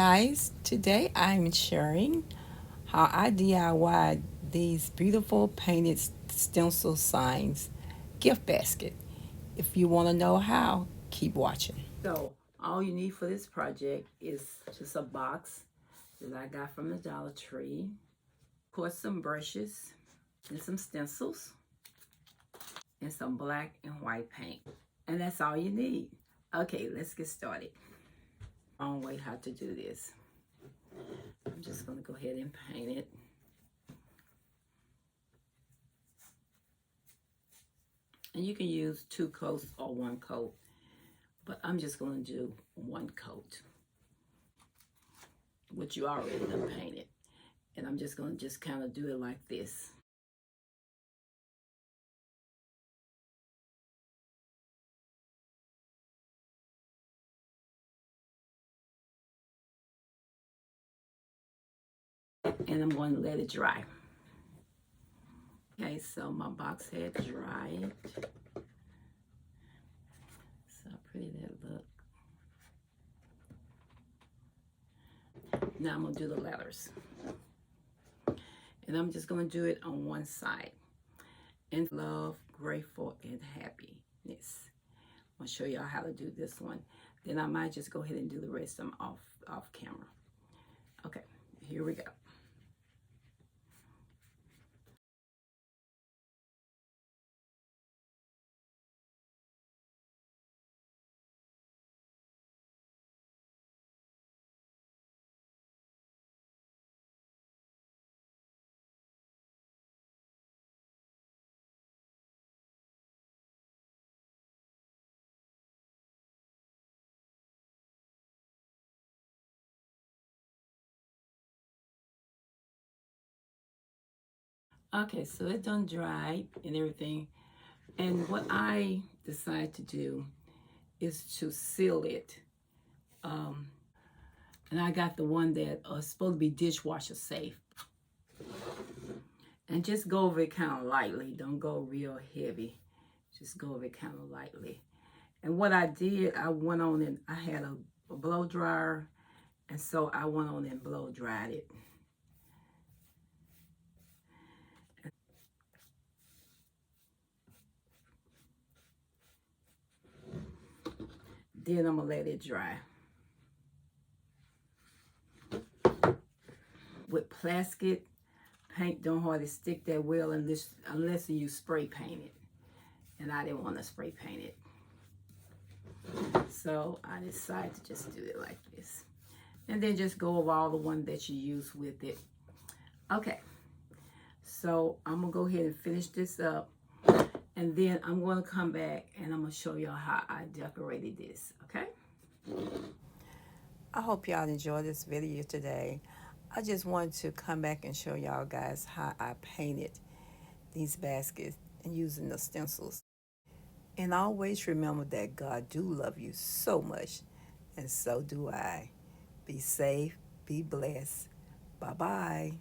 guys, today I'm sharing how I DIY these beautiful painted stencil signs gift basket. If you want to know how, keep watching. So, all you need for this project is just a box that I got from the Dollar Tree, of course, some brushes and some stencils and some black and white paint. And that's all you need. Okay, let's get started. Wrong way how to do this. I'm just going to go ahead and paint it. And you can use 2 coats or 1 coat, but I'm just going to do 1 coat, which you already done painted. And I'm just going to just kind of do it like this. And I'm going to let it dry. Okay, so my box had dried. So pretty that look. Now I'm going to do the letters. And I'm just going to do it on one side. And love, grateful, and happiness. I'll show y'all how to do this one. Then I might just go ahead and do the rest of them off camera. Okay, here we go. Okay, so it done dried and everything. And what I decided to do is to seal it. And I got the one that is supposed to be dishwasher safe. And just go over it kind of lightly. Don't go real heavy. Just go over it kind of lightly. And what I did, I went on and I had a blow dryer. And so I went on and blow dried it. Then I'm going to let it dry. With plastic, paint don't hardly stick that well unless you spray paint it. And I didn't want to spray paint it. So I decided to just do it like this. And then just go over all the ones that you use with it. Okay. So I'm going to go ahead and finish this up. And then I'm going to come back and I'm going to show y'all how I decorated this. Okay? I hope y'all enjoyed this video today. I just wanted to come back and show y'all guys how I painted these baskets and using the stencils. And always remember that God do love you so much, and so do I. Be safe, be blessed. Bye-bye.